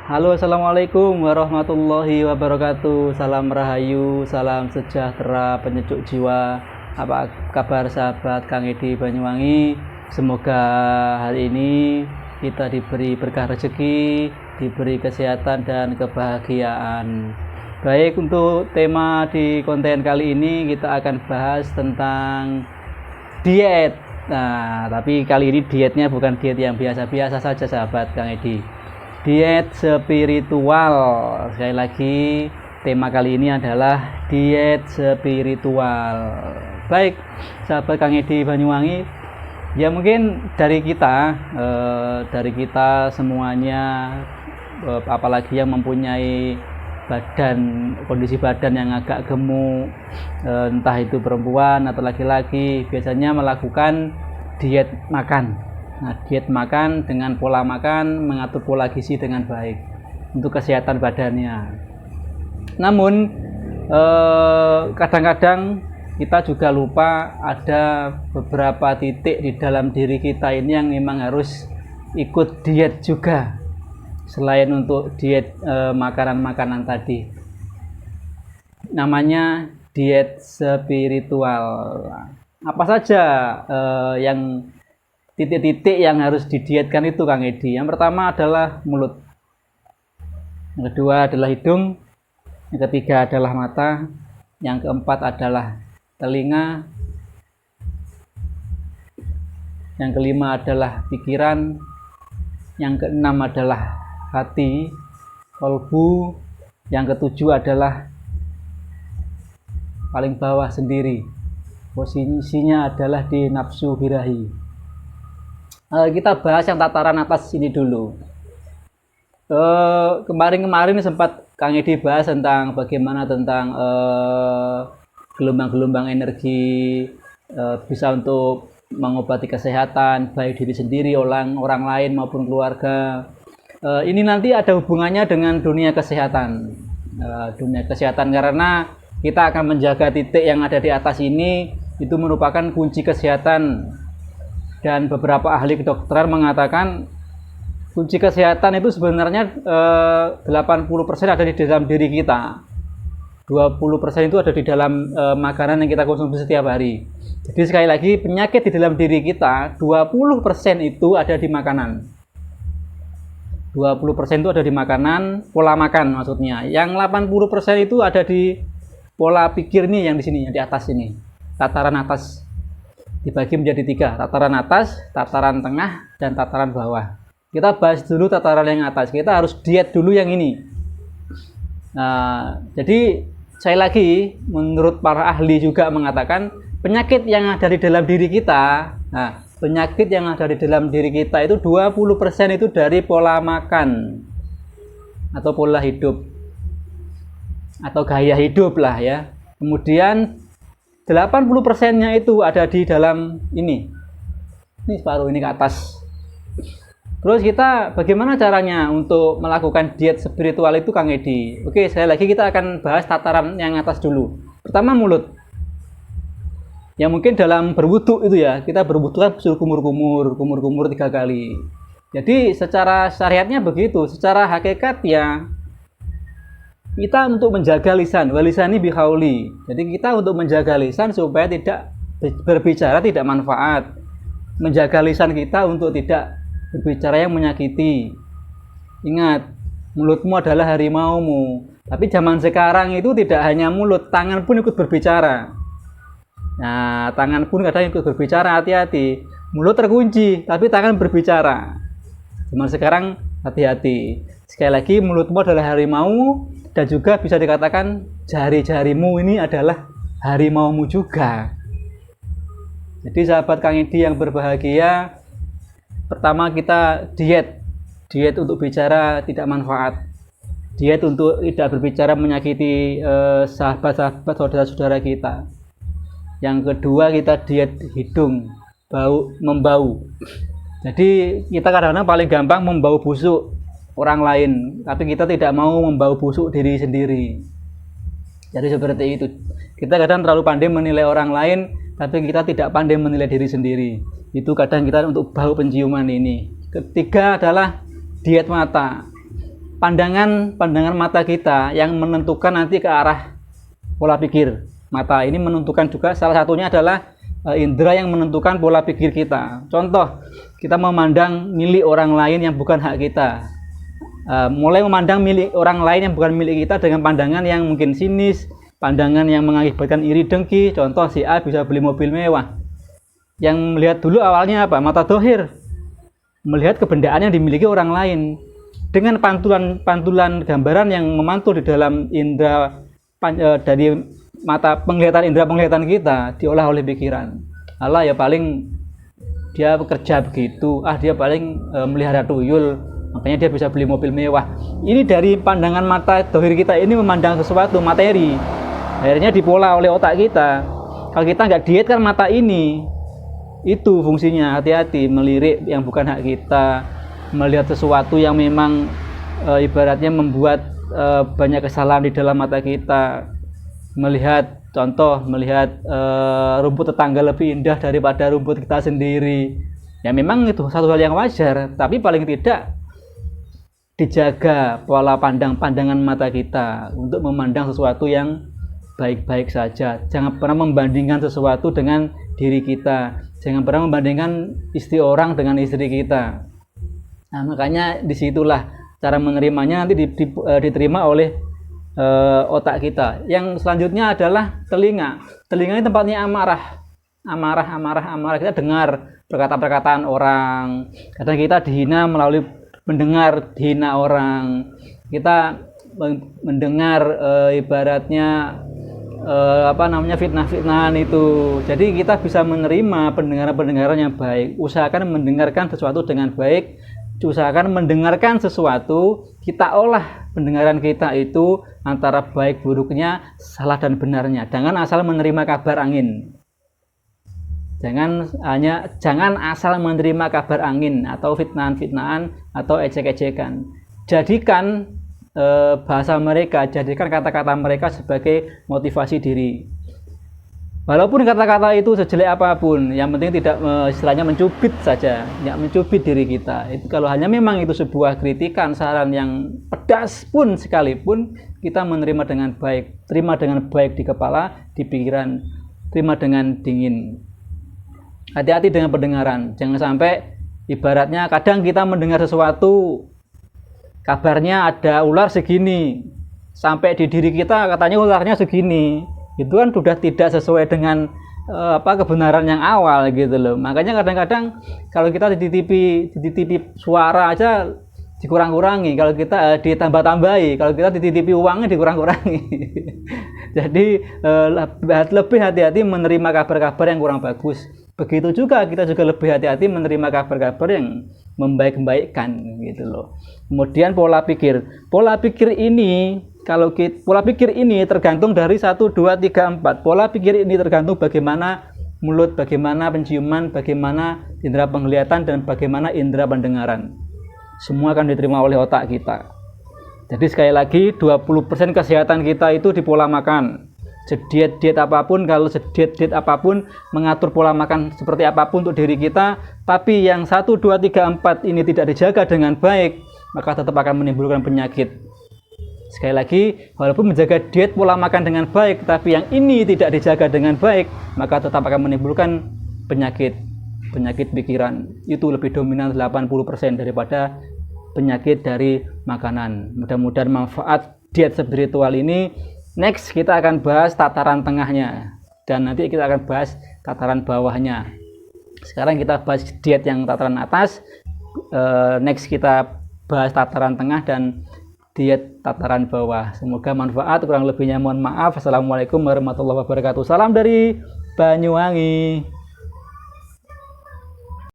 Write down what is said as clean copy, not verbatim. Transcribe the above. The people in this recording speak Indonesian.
Halo, assalamualaikum warahmatullahi wabarakatuh. Salam rahayu, salam sejahtera, penyejuk jiwa. Apa kabar sahabat Kang Edi Banyuwangi? Semoga hari ini kita diberi berkah rezeki, diberi kesehatan dan kebahagiaan. Baik, untuk tema di konten kali ini kita akan bahas tentang diet. Nah, tapi kali ini dietnya bukan diet yang biasa-biasa saja sahabat Kang Edi. Diet spiritual. Sekali lagi, tema kali ini adalah diet spiritual. Baik, sahabat Kang Edi Banyuwangi, ya mungkin dari kita semuanya, apalagi yang mempunyai kondisi badan yang agak gemuk, entah itu perempuan atau laki-laki, biasanya melakukan diet makan. Nah, diet makan dengan pola makan, mengatur pola gizi dengan baik untuk kesehatan badannya. Namun kadang-kadang kita juga lupa ada beberapa titik di dalam diri kita ini yang memang harus ikut diet juga, selain untuk diet makanan-makanan tadi. Namanya diet spiritual. Apa saja yang titik-titik yang harus didietkan itu Kang Edi? Yang pertama adalah mulut, yang kedua adalah hidung, yang ketiga adalah mata, yang keempat adalah telinga, yang kelima adalah pikiran, yang keenam adalah hati, kolbu, yang ketujuh adalah paling bawah sendiri, posisinya adalah di nafsu birahi. Kita bahas yang tataran atas ini dulu. Kemarin sempat Kang Edi bahas tentang bagaimana tentang gelombang-gelombang energi bisa untuk mengobati kesehatan baik diri sendiri, orang lain maupun keluarga. Ini nanti ada hubungannya dengan dunia kesehatan. Dunia kesehatan, karena kita akan menjaga titik yang ada di atas ini, itu merupakan kunci kesehatan. Dan beberapa ahli kedokteran mengatakan kunci kesehatan itu sebenarnya 80% ada di dalam diri kita, 20% itu ada di dalam makanan yang kita konsumsi setiap hari. Jadi sekali lagi, penyakit di dalam diri kita 20% itu ada di makanan, 20% itu ada di makanan, pola makan maksudnya. Yang 80% itu ada di pola pikir nih, yang di sini, yang di atas ini, tataran atas. Dibagi menjadi 3, tataran atas, tataran tengah, dan tataran bawah. Kita bahas dulu tataran yang atas. Kita harus diet dulu yang ini. Nah, jadi saya lagi, menurut para ahli juga mengatakan penyakit yang ada di dalam diri kita, penyakit yang ada di dalam diri kita itu 20% itu dari pola makan atau pola hidup atau gaya hidup lah ya. Kemudian 80%-nya itu ada di dalam ini separuh ini ke atas. Terus kita bagaimana caranya untuk melakukan diet spiritual itu Kang Edi? Oke, sekali lagi kita akan bahas tataran yang atas dulu. Pertama, mulut. Ya mungkin dalam berwudu itu ya, kita berwudu kan suruh kumur-kumur 3 kali. Jadi secara syariatnya begitu, secara hakikat ya kita untuk menjaga lisan, walisani bihauli. Jadi kita untuk menjaga lisan supaya tidak berbicara tidak manfaat. Menjaga lisan kita untuk tidak berbicara yang menyakiti. Ingat, mulutmu adalah harimaumu. Tapi zaman sekarang itu tidak hanya mulut, tangan pun ikut berbicara. Nah, tangan pun kadang ikut berbicara, hati-hati. Mulut terkunci, tapi tangan berbicara. Zaman sekarang hati-hati. Sekali lagi, mulutmu adalah harimau, dan juga bisa dikatakan jari-jarimu ini adalah harimaumu juga. Jadi sahabat Kang Edi yang berbahagia, pertama kita diet untuk bicara tidak manfaat, diet untuk tidak berbicara menyakiti sahabat-sahabat, saudara-saudara kita. Yang kedua, kita diet hidung, membau. Jadi kita kadang-kadang paling gampang membau busuk orang lain, tapi kita tidak mau membau busuk diri sendiri. Jadi seperti itu. Kita kadang terlalu pandai menilai orang lain, tapi kita tidak pandai menilai diri sendiri. Itu kadang kita untuk bau penciuman ini. Ketiga adalah diet mata. pandangan mata kita yang menentukan nanti ke arah pola pikir. Mata ini menentukan juga, salah satunya adalah indera yang menentukan pola pikir kita. Contoh, kita memandang milik orang lain yang bukan hak kita. Mulai memandang milik orang lain yang bukan milik kita dengan pandangan yang mungkin sinis, pandangan yang mengakibatkan iri dengki. Contoh, si A bisa beli mobil mewah. Yang melihat dulu awalnya apa? Mata dohir, melihat kebendaan yang dimiliki orang lain. Dengan pantulan gambaran yang memantul di dalam indera dari mata penglihatan, indera penglihatan kita diolah oleh pikiran. Alah ya paling dia bekerja begitu, dia paling melihara tuyul, makanya dia bisa beli mobil mewah. Ini dari pandangan mata dohir kita ini memandang sesuatu materi, akhirnya dipola oleh otak kita. Kalau kita nggak diet kan mata ini, itu fungsinya. Hati-hati melirik yang bukan hak kita, melihat sesuatu yang memang ibaratnya membuat banyak kesalahan di dalam mata kita. Melihat rumput tetangga lebih indah daripada rumput kita sendiri. Ya memang itu satu hal yang wajar, tapi paling tidak dijaga pola pandangan mata kita untuk memandang sesuatu yang baik-baik saja. Jangan pernah membandingkan sesuatu dengan diri kita. Jangan pernah membandingkan istri orang dengan istri kita. Nah, makanya disitulah cara menerimanya nanti diterima oleh otak kita. Yang selanjutnya adalah telinga. Telinga ini tempatnya amarah. Kita dengar perkataan orang. Kadang kita dihina melalui mendengar dihina orang. Kita mendengar ibaratnya fitnah-fitnahan itu. Jadi kita bisa menerima pendengaran yang baik. Usahakan mendengarkan sesuatu dengan baik. Usahakan mendengarkan sesuatu, kita olah pendengaran kita itu antara baik buruknya, salah dan benarnya. Jangan asal menerima kabar angin. Jangan asal menerima kabar angin atau fitnahan-fitnahan atau ejek-ejekan. Jadikan bahasa mereka, jadikan kata-kata mereka sebagai motivasi diri. Walaupun kata-kata itu sejelek apapun, yang penting tidak istilahnya mencubit saja, tidak mencubit diri kita. Itu kalau hanya memang itu sebuah kritikan, saran yang pedas pun sekalipun, kita menerima dengan baik, terima dengan baik di kepala, di pikiran, terima dengan dingin. Hati-hati dengan pendengaran, jangan sampai ibaratnya kadang kita mendengar sesuatu, kabarnya ada ular segini, sampai di diri kita katanya ularnya segini. Itu kan sudah tidak sesuai dengan kebenaran yang awal gitu loh. Makanya kadang-kadang kalau kita dititipi suara aja dikurang-kurangi, kalau kita ditambah-tambahi, kalau kita dititipi uangnya dikurang-kurangi. Jadi lebih hati-hati menerima kabar-kabar yang kurang bagus. Begitu juga kita juga lebih hati-hati menerima kabar-kabar yang membaik-baikkan gitu loh. Kemudian pola pikir ini, kalau pola pikir ini tergantung dari 1, 2, 3, 4. Pola pikir ini tergantung bagaimana mulut, bagaimana penciuman, bagaimana indera penglihatan, dan bagaimana indera pendengaran. Semua akan diterima oleh otak kita. Jadi sekali lagi 20% kesehatan kita itu di pola makan. Sediet-diet apapun, kalau sediet-diet apapun, mengatur pola makan seperti apapun untuk diri kita, tapi yang 1, 2, 3, 4 ini tidak dijaga dengan baik, maka tetap akan menimbulkan penyakit. Sekali lagi, walaupun menjaga diet pola makan dengan baik, tapi yang ini tidak dijaga dengan baik, maka tetap akan menimbulkan penyakit pikiran. Itu lebih dominan 80% daripada penyakit dari makanan. Mudah-mudahan manfaat diet spiritual ini. Next kita akan bahas tataran tengahnya, dan nanti kita akan bahas tataran bawahnya. Sekarang kita bahas diet yang tataran atas, next kita bahas tataran tengah dan diet tataran bawah. Semoga manfaat, kurang lebihnya mohon maaf. Assalamualaikum warahmatullahi wabarakatuh. Salam dari Banyuwangi.